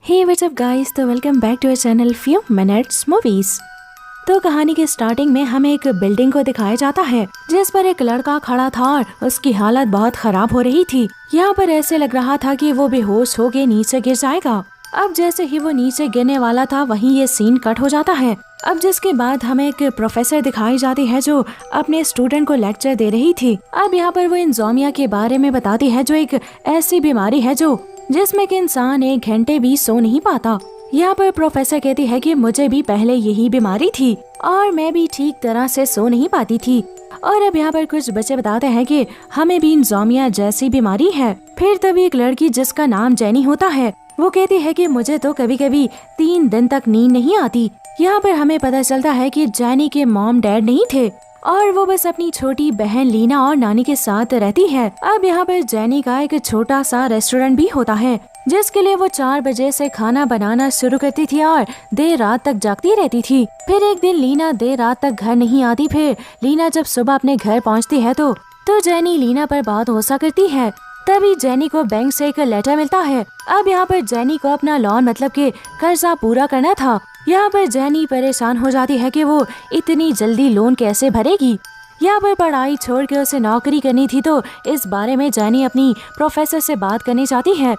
हे what's up guys, तो welcome back to our channel few minutes movies. तो कहानी के स्टार्टिंग में हमें एक बिल्डिंग को दिखाया जाता है जिस पर एक लड़का खड़ा था और उसकी हालत बहुत खराब हो रही थी। यहाँ पर ऐसे लग रहा था कि वो बेहोश होके नीचे गिर जाएगा। अब जैसे ही वो नीचे गिरने वाला था वहीं ये सीन कट हो जाता है। अब जिसके बाद हमें एक प्रोफेसर दिखाई जाती है जो अपने स्टूडेंट को लेक्चर दे रही थी। अब यहाँ पर वो इंसोम्निया के बारे में बताती है जो एक ऐसी बीमारी है जिसमें कि इंसान 1 घंटे भी सो नहीं पाता। यहाँ पर प्रोफेसर कहती है कि मुझे भी पहले यही बीमारी थी और मैं भी ठीक तरह से सो नहीं पाती थी। और अब यहाँ पर कुछ बच्चे बताते हैं कि हमें भी इंसोम्निया जैसी बीमारी है। फिर तभी एक लड़की जिसका नाम जेनी होता है वो कहती है कि मुझे तो कभी कभी 3 दिन तक नींद नहीं आती। यहाँ पर हमें पता चलता है कि जेनी के मॉम डैड नहीं थे और वो बस अपनी छोटी बहन लीना और नानी के साथ रहती है। अब यहाँ पर जेनी का एक छोटा सा रेस्टोरेंट भी होता है जिसके लिए वो 4 बजे से खाना बनाना शुरू करती थी और देर रात तक जागती रहती थी। फिर एक दिन लीना देर रात तक घर नहीं आती। फिर लीना जब सुबह अपने घर पहुँचती है तो जेनी लीना पर बहुत गुस्सा करती है। तभी जेनी को बैंक से एक लेटर मिलता है। अब यहाँ पर जेनी को अपना लोन मतलब के कर्जा पूरा करना था। यहाँ पर जेनी परेशान हो जाती है कि वो इतनी जल्दी लोन कैसे भरेगी। यहाँ पर पढ़ाई छोड़ के उसे नौकरी करनी थी तो इस बारे में जेनी अपनी प्रोफेसर से बात करनी चाहती है।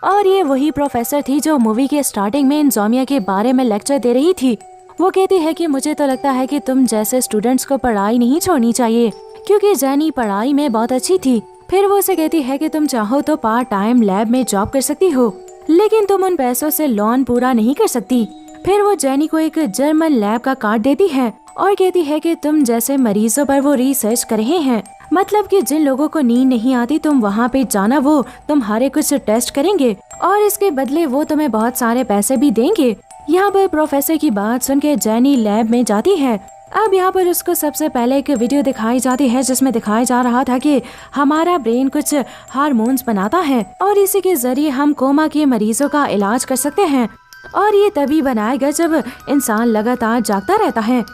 और ये वही प्रोफेसर थी जो मूवी के स्टार्टिंग में इंसोम्निया के बारे में लेक्चर दे रही थी। वो कहती है कि मुझे तो लगता है कि तुम जैसे स्टूडेंट्स को पढ़ाई नहीं छोड़नी चाहिए, क्योंकि जेनी पढ़ाई में बहुत अच्छी थी। फिर वो उसे कहती है कि तुम चाहो तो पार्ट टाइम लैब में जॉब कर सकती हो, लेकिन तुम उन पैसों से लोन पूरा नहीं कर सकती। फिर वो जेनी को एक जर्मन लैब का कार्ड देती है और कहती है कि तुम जैसे मरीजों पर वो रिसर्च कर रहे हैं, मतलब कि जिन लोगों को नींद नहीं आती तुम वहाँ पे जाना, वो तुम्हारे कुछ टेस्ट करेंगे और इसके बदले वो तुम्हें बहुत सारे पैसे भी देंगे। यहाँ पर प्रोफेसर की बात सुन के जेनी लैब में जाती है। अब यहाँ पर उसको सबसे पहले एक वीडियो दिखाई जाती है जिसमें दिखाया जा रहा था कि हमारा ब्रेन कुछ हार्मोन्स बनाता है और इसी के जरिए हम कोमा के मरीजों का इलाज कर सकते हैं। और ये तभी बनाएगा जब इंसान लगातार जागता रहता है,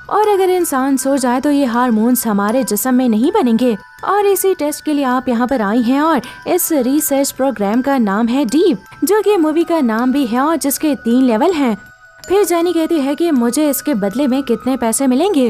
और अगर इंसान सो जाए तो ये हार्मोन्स हमारे जिस्म में नहीं बनेंगे। और इसी टेस्ट के लिए आप यहाँ पर आई हैं और इस रिसर्च प्रोग्राम का नाम है डीप, जो कि मूवी का नाम भी है और जिसके 3 लेवल हैं। फिर जेनी कहती है कि मुझे इसके बदले में कितने पैसे मिलेंगे।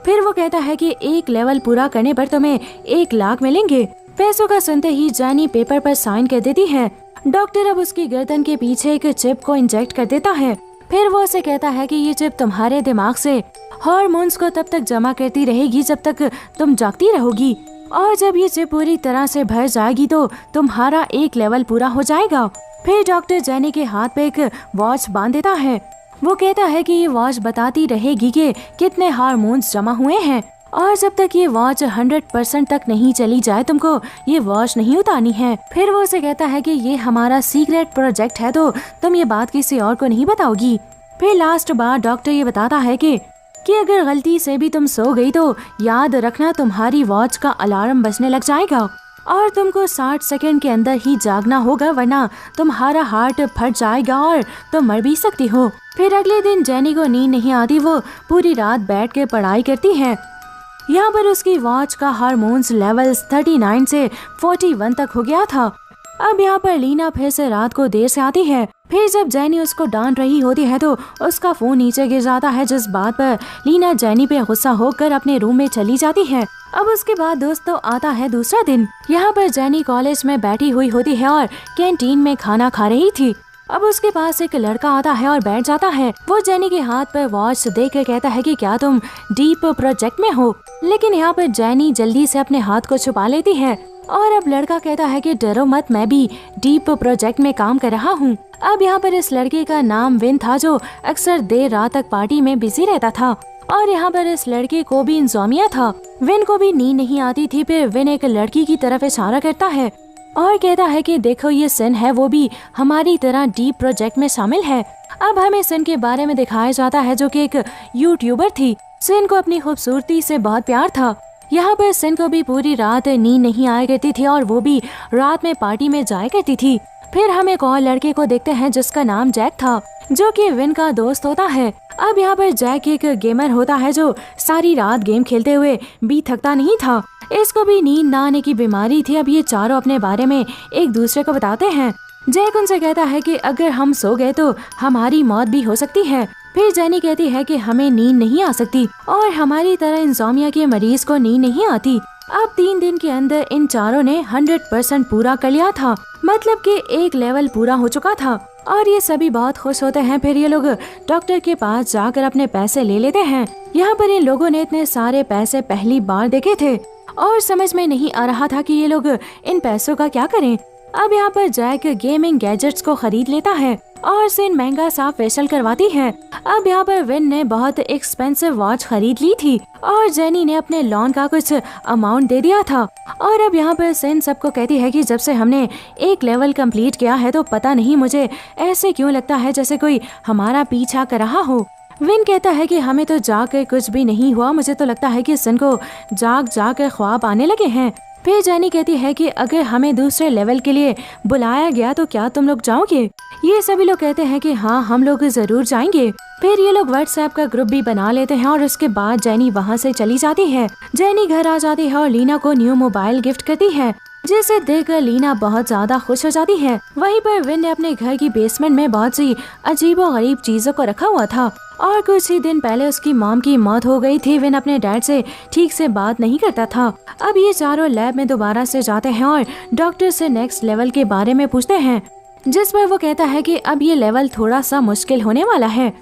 फिर वो कहता है कि 1 लेवल पूरा करने पर तुम्हें 1 लाख मिलेंगे। पैसों का सुनते ही जेनी पेपर पर साइन कर देती है। डॉक्टर अब उसकी गर्दन के पीछे एक चिप को इंजेक्ट कर देता है। फिर वो उसे कहता है कि ये चिप तुम्हारे दिमाग से हार्मोन्स को तब तक जमा करती रहेगी जब तक तुम जागती रहोगी, और जब ये चिप पूरी तरह से भर जाएगी तो तुम्हारा 1 लेवल पूरा हो जाएगा। फिर डॉक्टर जेनी के हाथ पे एक वॉच बांध देता है। वो कहता है कि ये वॉच बताती रहेगी कि कितने हार्मोन्स जमा हुए हैं, और जब तक ये वॉच 100% तक नहीं चली जाए तुमको ये वॉच नहीं उतारनी है। फिर वो उसे कहता है कि ये हमारा सीक्रेट प्रोजेक्ट है तो तुम ये बात किसी और को नहीं बताओगी। फिर लास्ट बार डॉक्टर ये बताता है कि अगर गलती से भी तुम सो गई तो याद रखना तुम्हारी वॉच का अलार्म बजने लग जाएगा और तुमको 60 सेकंड के अंदर ही जागना होगा, वरना तुम्हारा हार्ट फट जाएगा और तुम मर भी सकती हो। फिर अगले दिन जेनी को नींद नहीं आती। वो पूरी रात बैठ के पढ़ाई करती है। यहाँ पर उसकी वॉच का हार्मोन्स लेवल्स 39 से 41 तक हो गया था। अब यहाँ पर लीना फिर से रात को देर से आती है। फिर जब जेनी उसको डांट रही होती है तो उसका फोन नीचे गिर जाता है, जिस बात पर लीना जेनी पे गुस्सा होकर अपने रूम में चली जाती है। अब उसके बाद दोस्तों आता है दूसरा दिन। यहाँ पर जेनी कॉलेज में बैठी हुई होती है और कैंटीन में खाना खा रही थी। अब उसके पास एक लड़का आता है और बैठ जाता है। वो जेनी के हाथ पर वॉच देख कर कहता है कि क्या तुम डीप प्रोजेक्ट में हो, लेकिन यहाँ पर जेनी जल्दी से अपने हाथ को छुपा लेती है। और अब लड़का कहता है कि डरो मत, मैं भी डीप प्रोजेक्ट में काम कर रहा हूँ। अब यहाँ पर इस लड़के का नाम विन था जो अक्सर देर रात तक पार्टी में बिजी रहता था, और यहाँ पर इस लड़के को भी इंसोम्निया था। विन को भी नींद नहीं आती थी। फिर विन एक लड़की की तरफ इशारा करता है और कहता है कि देखो ये सिन है, वो भी हमारी तरह डीप प्रोजेक्ट में शामिल है। अब हमें सिन के बारे में दिखाया जाता है जो कि एक यूट्यूबर थी। सिन को अपनी खूबसूरती से बहुत प्यार था। यहाँ पर सिन को भी पूरी रात नींद नहीं आया करती थी और वो भी रात में पार्टी में जाया करती थी। फिर हम एक और लड़के को देखते हैं जिसका नाम जैक था, जो कि विन का दोस्त होता है। अब यहाँ पर जैक एक गेमर होता है जो सारी रात गेम खेलते हुए भी थकता नहीं था। इसको भी नींद ना आने की बीमारी थी। अब ये चारों अपने बारे में एक दूसरे को बताते हैं। जैक उनसे कहता है कि अगर हम सो गए तो हमारी मौत भी हो सकती है। फिर जेनी कहती है कि हमें नींद नहीं आ सकती और हमारी तरह इंसोम्निया के मरीज को नींद नहीं आती। अब 3 दिन के अंदर इन चारों ने 100% पूरा कर लिया था, मतलब कि एक लेवल पूरा हो चुका था और ये सभी बहुत खुश होते हैं। फिर ये लोग डॉक्टर के पास जाकर अपने पैसे ले लेते हैं। यहाँ पर इन लोगों ने इतने सारे पैसे पहली बार देखे थे और समझ में नहीं आ रहा था कि ये लोग इन पैसों का क्या करें। अब यहाँ पर जैक गेमिंग गैजेट्स को खरीद लेता है और सिन महंगा सा फेशियल करवाती है। अब यहाँ पर विन ने बहुत एक्सपेंसिव वॉच खरीद ली थी और जेनी ने अपने लोन का कुछ अमाउंट दे दिया था। और अब यहाँ पर सिन सबको कहती है कि जब से हमने एक लेवल कंप्लीट किया है तो पता नहीं मुझे ऐसे क्यों लगता है जैसे कोई हमारा पीछा कर रहा हो। विन कहता है कि हमें तो जाग कर कुछ भी नहीं हुआ, मुझे तो लगता है कि सिन को जाग कर ख्वाब आने लगे हैं। फिर जेनी कहती है कि अगर हमें दूसरे लेवल के लिए बुलाया गया तो क्या तुम लोग जाओगे? ये सभी लोग कहते हैं कि हाँ हम लोग जरूर जाएंगे। फिर ये लोग व्हाट्सएप का ग्रुप भी बना लेते हैं और उसके बाद जेनी वहाँ से चली जाती है। जेनी घर आ जाती है और लीना को न्यू मोबाइल गिफ्ट करती है, जिसे देखकर लीना बहुत ज्यादा खुश हो जाती है। वहीं पर विन ने अपने घर की बेसमेंट में बहुत सी अजीबोगरीब चीजों को रखा हुआ था और कुछ ही दिन पहले उसकी मॉम की मौत हो गई थी। विन अपने डैड से ठीक से बात नहीं करता था। अब ये चारों लैब में दोबारा से जाते हैं और डॉक्टर से नेक्स्ट लेवल के बारे में पूछते हैं, जिस पर वो कहता है कि अब ये लेवल थोड़ा सा मुश्किल होने वाला है।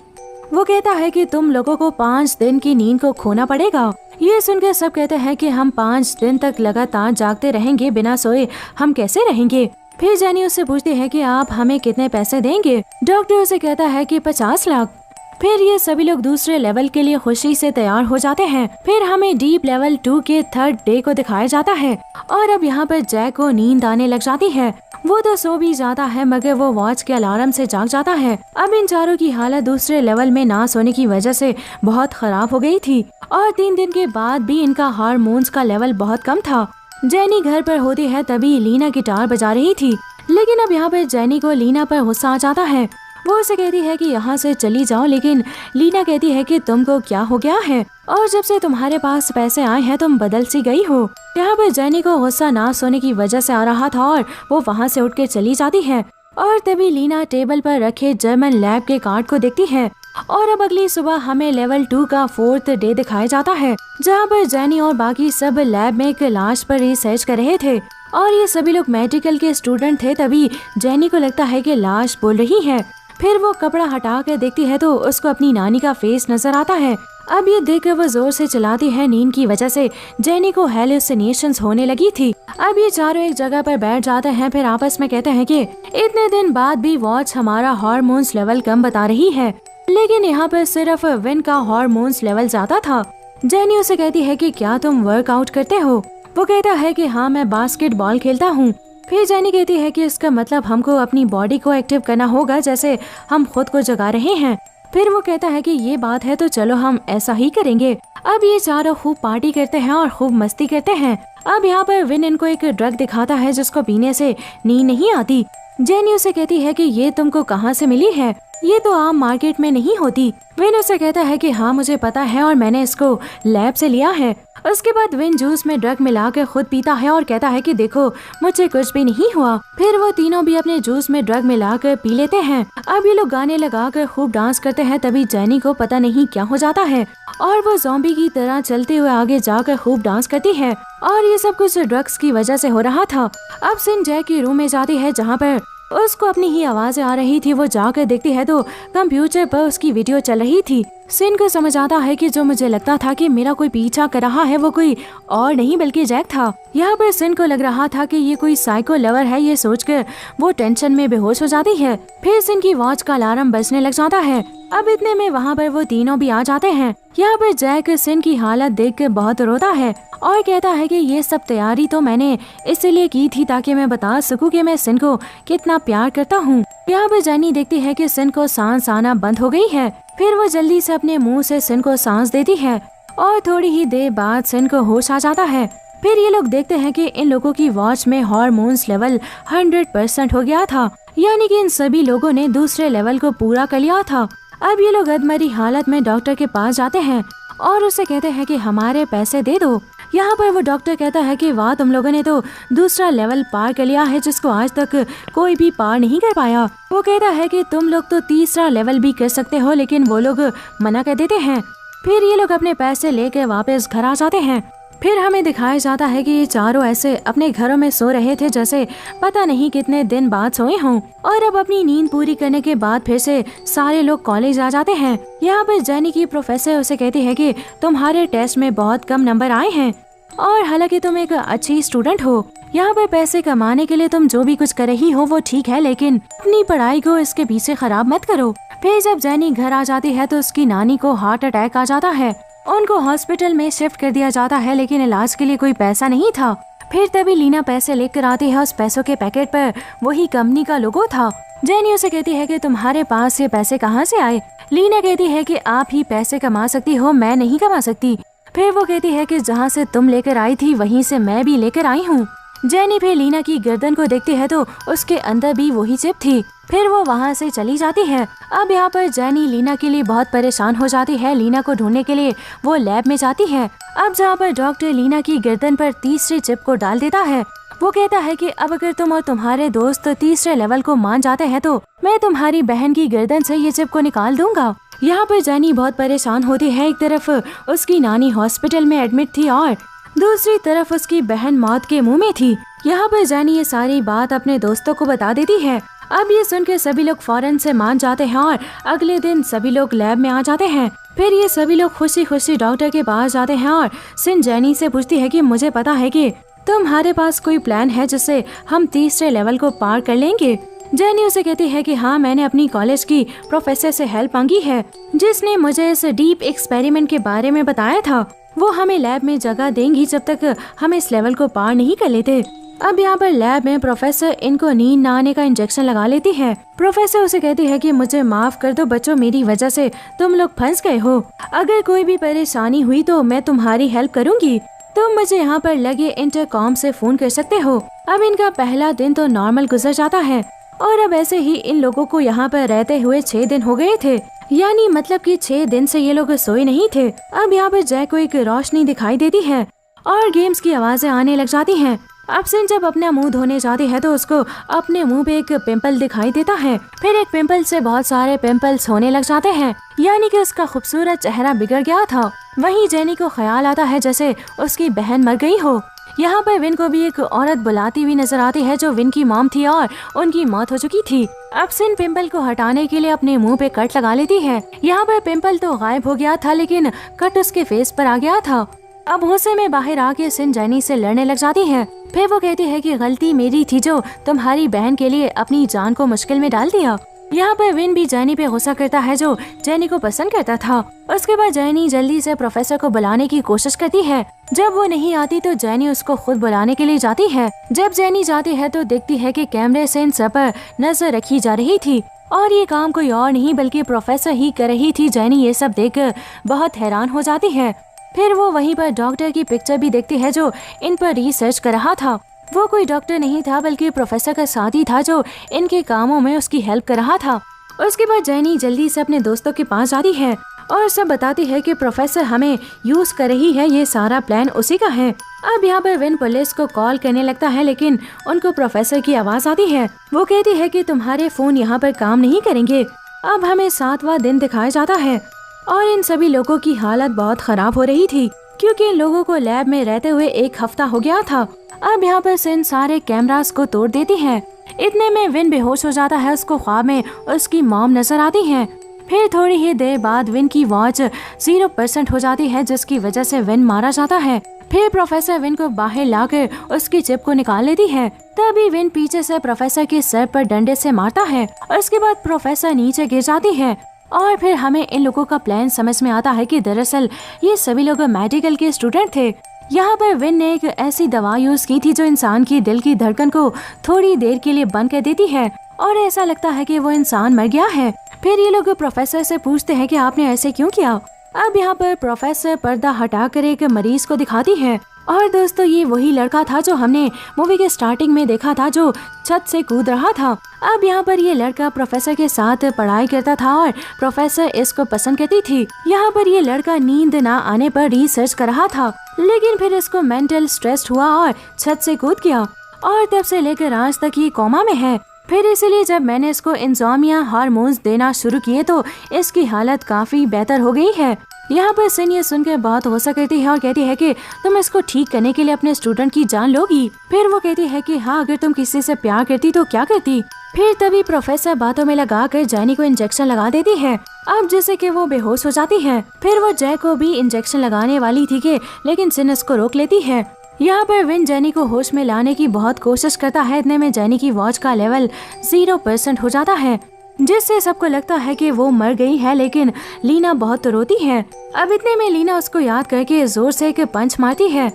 वो कहता है कि तुम लोगों को 5 दिन की नींद को खोना पड़ेगा। ये सुनकर सब कहते हैं कि हम 5 दिन तक लगातार जागते रहेंगे, बिना सोए हम कैसे रहेंगे। फिर जेनी उससे पूछती है कि आप हमें कितने पैसे देंगे। डॉक्टर उसे कहता है कि 50 लाख। फिर ये सभी लोग दूसरे लेवल के लिए खुशी से तैयार हो जाते हैं। फिर हमें डीप लेवल 2 के 3rd डे को दिखाया जाता है और अब यहाँ पर जैक को नींद आने लग जाती है। वो तो सो भी जाता है मगर वो वॉच के अलार्म से जाग जाता है। अब इन चारों की हालत दूसरे लेवल में ना सोने की वजह से बहुत खराब हो गई थी और 3 दिन के बाद भी इनका हार्मोन्स का लेवल बहुत कम था। जेनी घर पर होती है तभी लीना गिटार बजा रही थी, लेकिन अब यहाँ पर जेनी को लीना पर गुस्सा आ जाता है। वो उसे कहती है कि यहाँ से चली जाओ, लेकिन लीना कहती है कि तुमको क्या हो गया है और जब से तुम्हारे पास पैसे आए हैं तुम बदल सी गई हो। यहाँ पर जेनी को गुस्सा ना सोने की वजह से आ रहा था और वो वहाँ से उठ के चली जाती है और तभी लीना टेबल पर रखे जर्मन लैब के कार्ड को देखती है। और अब अगली सुबह हमें लेवल 2 का 4th डे दिखाया जाता है, जहाँ पर जेनी और बाकी सब लैब में एक लाश पर रिसर्च कर रहे थे और ये सभी लोग मेडिकल के स्टूडेंट थे। तभी जेनी को लगता है कि लाश बोल रही है। फिर वो कपड़ा हटा कर देखती है तो उसको अपनी नानी का फेस नजर आता है। अब ये देखकर वो जोर से चिल्लाती है। नींद की वजह से जेनी को हेलुसिनेशंस होने लगी थी। अब ये चारों एक जगह पर बैठ जाते हैं, फिर आपस में कहते हैं कि इतने दिन बाद भी वॉच हमारा हार्मोन्स लेवल कम बता रही है, लेकिन यहाँ पर सिर्फ विन का हार्मोन्स लेवल ज्यादा था। जेनी उसे कहती है कि क्या तुम वर्कआउट करते हो? वो कहता है कि हाँ मैं बास्केटबॉल खेलता हूँ। फिर जेनी कहती है कि इसका मतलब हमको अपनी बॉडी को एक्टिव करना होगा जैसे हम खुद को जगा रहे हैं। फिर वो कहता है कि ये बात है तो चलो हम ऐसा ही करेंगे। अब ये चारों खूब पार्टी करते हैं और खूब मस्ती करते हैं। अब यहाँ पर विन इनको एक ड्रग दिखाता है जिसको पीने से नींद नहीं आती। जेनी उसे कहती है कि ये तुमको कहाँ से मिली है, ये तो आम मार्केट में नहीं होती। विन उसे कहता है कि हाँ मुझे पता है और मैंने इसको लैब से लिया है। उसके बाद विन जूस में ड्रग मिलाकर खुद पीता है और कहता है कि देखो मुझे कुछ भी नहीं हुआ। फिर वो तीनों भी अपने जूस में ड्रग मिलाकर पी लेते हैं। अब ये लोग गाने लगाकर खूब डांस करते हैं। तभी जेनी को पता नहीं क्या हो जाता है और वो ज़ॉम्बी की तरह चलते हुए आगे जाकर खूब डांस करती है और ये सब कुछ ड्रग्स की वजह से हो रहा था। अब सिन जैक के रूम में जाती है जहाँ पर उसको अपनी ही आवाजें आ रही थी। वो जाकर देखती है तो कंप्यूटर पर उसकी वीडियो चल रही थी। सिन को समझ आता है कि जो मुझे लगता था कि मेरा कोई पीछा कर रहा है वो कोई और नहीं बल्कि जैक था। यहाँ पर सिन को लग रहा था कि ये कोई साइको लवर है। ये सोचकर वो टेंशन में बेहोश हो जाती है। फिर सिन की वॉच का अलार्म बजने लग जाता है। अब इतने में वहाँ पर वो तीनों भी आ जाते हैं। यहाँ पर जैक सिन की हालत देखकर बहुत रोता है और कहता है कि ये सब तैयारी तो मैंने इसलिए की थी ताकि मैं बता सकूं कि मैं सिन को कितना प्यार करता हूँ। यहाँ पर जेनी देखती है कि सिन को सांस आना बंद हो गई है। फिर वो जल्दी से अपने मुंह से सिन को सांस देती है और थोड़ी ही देर बाद सिन को होश आ जाता है। फिर ये लोग देखते हैं कि इन लोगों की वॉच में हार्मोन्स लेवल 100% हो गया था, यानी कि इन सभी लोगों ने दूसरे लेवल को पूरा कर लिया था। अब ये लोग अधमरी हालत में डॉक्टर के पास जाते हैं और उसे कहते हैं कि हमारे पैसे दे दो। यहाँ पर वो डॉक्टर कहता है कि वाह, तुम लोगों ने तो दूसरा लेवल पार कर लिया है जिसको आज तक कोई भी पार नहीं कर पाया। वो कहता है कि तुम लोग तो तीसरा लेवल भी कर सकते हो, लेकिन वो लोग मना कर देते हैं। फिर ये लोग अपने पैसे लेकर वापस घर आ जाते हैं। फिर हमें दिखाया जाता है कि ये चारों ऐसे अपने घरों में सो रहे थे जैसे पता नहीं कितने दिन बाद सोए हों, और अब अपनी नींद पूरी करने के बाद फिर से सारे लोग कॉलेज आ जाते हैं। यहाँ पर जेनी की प्रोफेसर उसे कहती है कि तुम्हारे टेस्ट में बहुत कम नंबर आए हैं, और हालांकि तुम एक अच्छी स्टूडेंट हो, यहाँ पर पैसे कमाने के लिए तुम जो भी कुछ कर रही हो वो ठीक है, लेकिन अपनी पढ़ाई को इसके पीछे खराब मत करो। फिर जब जेनी घर आ जाती है तो उसकी नानी को हार्ट अटैक आ जाता है। उनको हॉस्पिटल में शिफ्ट कर दिया जाता है, लेकिन इलाज के लिए कोई पैसा नहीं था। फिर तभी लीना पैसे लेकर आती है। उस पैसों के पैकेट पर वही कंपनी का लोगो था। जेनी उसे कहती है कि तुम्हारे पास ये पैसे कहाँ से आए? लीना कहती है कि आप ही पैसे कमा सकती हो, मैं नहीं कमा सकती। फिर वो कहती है कि जहाँ से तुम लेकर आई थी वहीं से मैं भी लेकर आई हूँ। जेनी फिर लीना की गर्दन को देखती है तो उसके अंदर भी वही चिप थी। फिर वो वहाँ से चली जाती है। अब यहाँ पर जेनी लीना के लिए बहुत परेशान हो जाती है। लीना को ढूंढने के लिए वो लैब में जाती है। अब जहाँ पर डॉक्टर लीना की गर्दन पर तीसरे चिप को डाल देता है। वो कहता है कि अब अगर तुम और तुम्हारे दोस्त तीसरे लेवल को मान जाते हैं तो मैं तुम्हारी बहन की गर्दन से ये चिप को निकाल दूंगा। यहाँ पर जेनी बहुत परेशान होती है। एक तरफ उसकी नानी हॉस्पिटल में एडमिट थी और दूसरी तरफ उसकी बहन मौत के मुंह में थी। यहाँ पर जेनी ये सारी बात अपने दोस्तों को बता देती है। अब ये सुनकर सभी लोग फौरन से मान जाते हैं और अगले दिन सभी लोग लैब में आ जाते हैं। फिर ये सभी लोग खुशी खुशी डॉक्टर के पास जाते हैं और सिन जेनी से पूछती है कि मुझे पता है कि तुम्हारे पास कोई प्लान है जिससे हम तीसरे लेवल को पार कर लेंगे। जेनी उसे कहती है कि हाँ, मैंने अपनी कॉलेज की प्रोफेसर से हेल्प मांगी है, जिसने मुझे इस डीप एक्सपेरिमेंट के बारे में बताया था। वो हमें लैब में जगह देंगी जब तक हम इस लेवल को पार नहीं कर लेते। अब यहाँ पर लैब में प्रोफेसर इनको नींद न आने का इंजेक्शन लगा लेती है। प्रोफेसर उसे कहती है कि मुझे माफ कर दो बच्चों, मेरी वजह से तुम लोग फंस गए हो। अगर कोई भी परेशानी हुई तो मैं तुम्हारी हेल्प करूंगी। तुम मुझे यहाँ पर लगे इंटरकॉम से फोन कर सकते हो। अब इनका पहला दिन तो नॉर्मल गुजर जाता है और अब ऐसे ही इन लोगों को यहाँ पर रहते हुए 6 दिन हो गए थे, यानी मतलब कि 6 दिन से ये लोग सोए नहीं थे। अब यहाँ पर जय को एक रोशनी दिखाई देती है और गेम्स की आवाजें आने लग जाती हैं। अब सिन जब अपना मुंह धोने जाती है तो उसको अपने मुंह पे एक पिंपल दिखाई देता है। फिर एक पिंपल से बहुत सारे पिंपल्स होने लग जाते हैं, यानी कि उसका खूबसूरत चेहरा बिगड़ गया था। वहीं जेनी को ख्याल आता है जैसे उसकी बहन मर गई हो। यहाँ पर विन को भी एक औरत बुलाती हुई नजर आती है जो विन की मॉम थी और उनकी मौत हो चुकी थी। अब सिन पिंपल को हटाने के लिए अपने मुंह पे कट लगा लेती है। यहाँ पर पिंपल तो गायब हो गया था, लेकिन कट उसके फेस पर आ गया था। अब गुस्से में बाहर आके सिन जेनी से लड़ने लग जाती है। फिर वो कहती है कि गलती मेरी थी जो तुम्हारी बहन के लिए अपनी जान को मुश्किल में डाल दिया। यहाँ पर विन भी जेनी पे गुस्सा करता है जो जेनी को पसंद करता था। उसके बाद जेनी जल्दी से प्रोफेसर को बुलाने की कोशिश करती है। जब वो नहीं आती तो जेनी उसको खुद बुलाने के लिए जाती है। जब जेनी जाती है तो देखती है कि कैमरे से इन सब पर नजर रखी जा रही थी और ये काम कोई और नहीं बल्कि प्रोफेसर ही कर रही थी। जेनी ये सब देखकर बहुत हैरान हो जाती है। फिर वो वहीं पर डॉक्टर की पिक्चर भी देखती है जो इन पर रिसर्च कर रहा था। वो कोई डॉक्टर नहीं था बल्कि प्रोफेसर का साथी था जो इनके कामों में उसकी हेल्प कर रहा था। उसके बाद जेनी जल्दी से अपने दोस्तों के पास जाती है और सब बताती है कि प्रोफेसर हमें यूज कर रही है, ये सारा प्लान उसी का है। अब यहाँ पर विन पुलिस को कॉल करने लगता है, लेकिन उनको प्रोफेसर की आवाज आती है। वो कहती है कि तुम्हारे फोन यहाँ पर काम नहीं करेंगे। अब हमें 7वां दिन दिखाया जाता है और इन सभी लोगों की हालत बहुत खराब हो रही थी क्योंकि इन लोगों को लैब में रहते हुए 1 हफ्ता हो गया था। अब यहाँ पर सिन सारे कैमरास को तोड़ देती है। इतने में विन बेहोश हो जाता है। उसको ख्वाब में उसकी मॉम नजर आती है। फिर थोड़ी ही देर बाद विन की वॉच 0% हो जाती है जिसकी वजह से विन मारा जाता है। फिर प्रोफेसर विन को बाहर लाकर उसकी चिप को निकाल लेती है। तभी विन पीछे से प्रोफेसर के सर पर डंडे से मारता है। उसके बाद प्रोफेसर नीचे गिर जाती है और फिर हमें इन लोगों का प्लान समझ में आता है कि दरअसल ये सभी लोग मेडिकल के स्टूडेंट थे। यहाँ पर विन ने एक ऐसी दवा यूज की थी जो इंसान की दिल की धड़कन को थोड़ी देर के लिए बंद कर देती है और ऐसा लगता है कि वो इंसान मर गया है। फिर ये लोग प्रोफेसर से पूछते हैं कि आपने ऐसे क्यों किया। अब यहाँ पर प्रोफेसर पर्दा हटाकर एक मरीज को दिखाती है और दोस्तों ये वही लड़का था जो हमने मूवी के स्टार्टिंग में देखा था, जो छत से कूद रहा था। अब यहाँ पर ये लड़का प्रोफेसर के साथ पढ़ाई करता था और प्रोफेसर इसको पसंद करती थी। यहाँ पर ये लड़का नींद ना आने पर रिसर्च कर रहा था, लेकिन फिर इसको मेंटल स्ट्रेस हुआ और छत से कूद गया और तब से लेकर आज तक ये कोमा में है। फिर इसलिए जब मैंने इसको इंसोम्निया हार्मोन्स देना शुरू किए तो इसकी हालत काफी बेहतर हो गई है। यहाँ पर सिन ये सुनकर बहुत गुस्सा करती है और कहती है कि तुम इसको ठीक करने के लिए अपने स्टूडेंट की जान लोगी। फिर वो कहती है कि हाँ, अगर तुम किसी से प्यार करती तो क्या करती। फिर तभी प्रोफेसर बातों में लगाकर जैनी को इंजेक्शन लगा देती है, अब जिससे कि वो बेहोश हो जाती है। फिर वो जय को भी इंजेक्शन लगाने वाली थी कि लेकिन सिन इसको रोक लेती है। यहाँ पर विन जैनी को होश में लाने की बहुत कोशिश करता है। इतने में जैनी की वॉच का लेवल 0% हो जाता है, जिससे सबको लगता है कि वो मर गई है, लेकिन लीना बहुत रोती है। अब इतने में लीना उसको याद करके जोर से एक पंच मारती है,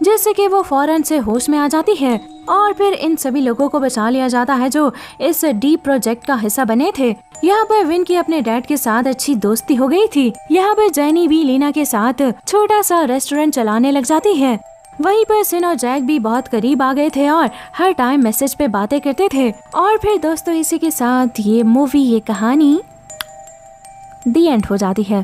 जिससे कि वो फौरन से होश में आ जाती है और फिर इन सभी लोगों को बचा लिया जाता है जो इस डीप प्रोजेक्ट का हिस्सा बने थे। यहाँ पर विन की अपने डैड के साथ अच्छी दोस्ती हो गई थी। यहाँ पर जैनी भी लीना के साथ छोटा सा रेस्टोरेंट चलाने लग जाती है। वहीं पर सिन और जैक भी बहुत करीब आ गए थे और हर टाइम मैसेज पे बातें करते थे। और फिर दोस्तों इसी के साथ ये मूवी, ये कहानी दी एंड हो जाती है।